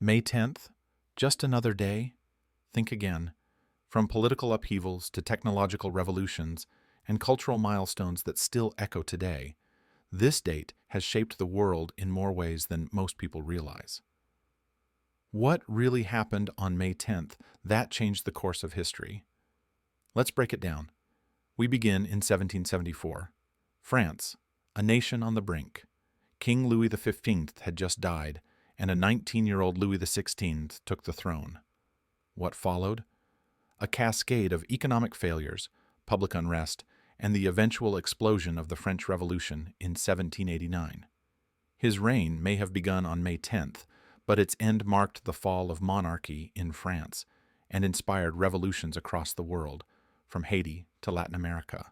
May 10th? Just another day? Think again. From political upheavals to technological revolutions and cultural milestones that still echo today, this date has shaped the world in more ways than most people realize. What really happened on May 10th that changed the course of history? Let's break it down. We begin in 1774. France, a nation on the brink. King Louis XV had just died, and a 19-year-old Louis XVI took the throne. What followed? A cascade of economic failures, public unrest, and the eventual explosion of the French Revolution in 1789. His reign may have begun on May 10th, but its end marked the fall of monarchy in France and inspired revolutions across the world, from Haiti to Latin America.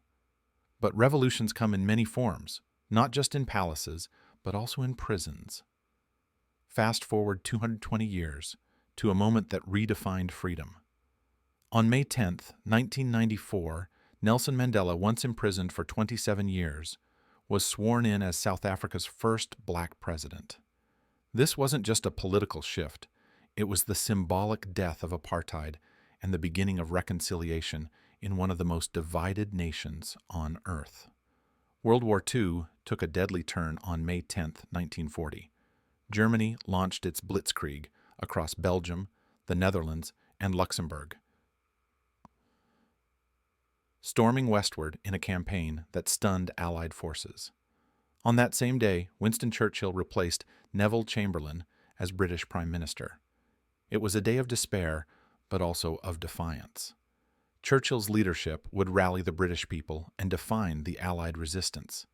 But revolutions come in many forms, not just in palaces, but also in prisons. Fast forward 220 years to a moment that redefined freedom. On May 10, 1994, Nelson Mandela, once imprisoned for 27 years, was sworn in as South Africa's first black president. This wasn't just a political shift, it was the symbolic death of apartheid and the beginning of reconciliation in one of the most divided nations on Earth. World War II took a deadly turn on May 10, 1940. Germany launched its Blitzkrieg across Belgium, the Netherlands, and Luxembourg, storming westward in a campaign that stunned Allied forces. On that same day, Winston Churchill replaced Neville Chamberlain as British Prime Minister. It was a day of despair, but also of defiance. Churchill's leadership would rally the British people and define the Allied resistance.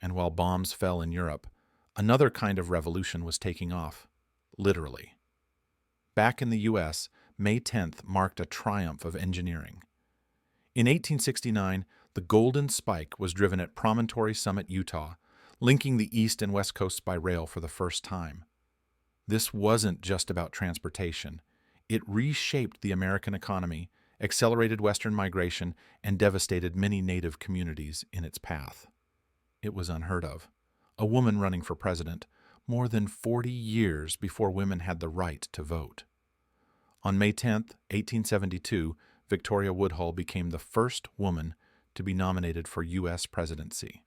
And while bombs fell in Europe, another kind of revolution was taking off, literally. Back in the U.S., May 10th marked a triumph of engineering. In 1869, the Golden Spike was driven at Promontory Summit, Utah, linking the East and West Coasts by rail for the first time. This wasn't just about transportation. It reshaped the American economy, accelerated Western migration, and devastated many native communities in its path. It was unheard of. A woman running for president more than 40 years before women had the right to vote. On May 10, 1872, Victoria Woodhull became the first woman to be nominated for U.S. presidency.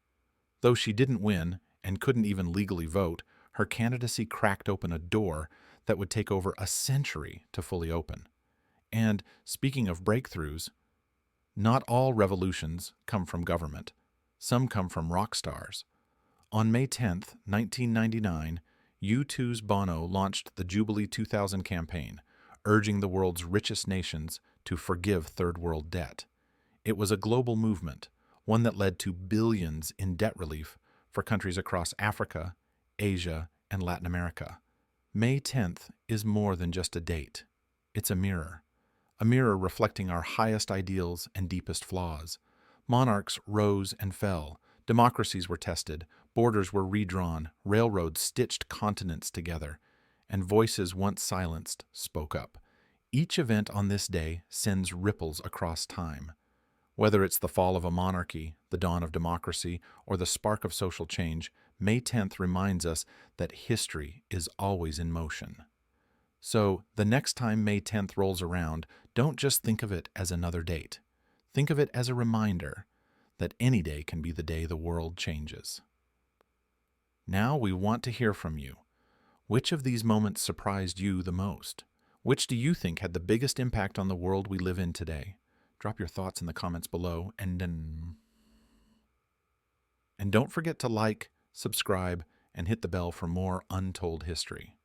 Though she didn't win and couldn't even legally vote, her candidacy cracked open a door that would take over a century to fully open. And speaking of breakthroughs, not all revolutions come from government. Some come from rock stars. On May 10, 1999, U2's Bono launched the Jubilee 2000 campaign, urging the world's richest nations to forgive third world debt. It was a global movement, one that led to billions in debt relief for countries across Africa, Asia, and Latin America. May 10th is more than just a date. It's a mirror reflecting our highest ideals and deepest flaws. Monarchs rose and fell, democracies were tested, borders were redrawn, railroads stitched continents together, and voices once silenced spoke up. Each event on this day sends ripples across time. Whether it's the fall of a monarchy, the dawn of democracy, or the spark of social change, May 10th reminds us that history is always in motion. So, the next time May 10th rolls around, don't just think of it as another date. Think of it as a reminder that any day can be the day the world changes. Now we want to hear from you. Which of these moments surprised you the most? Which do you think had the biggest impact on the world we live in today? Drop your thoughts in the comments below, and don't forget to like, subscribe, and hit the bell for more untold history.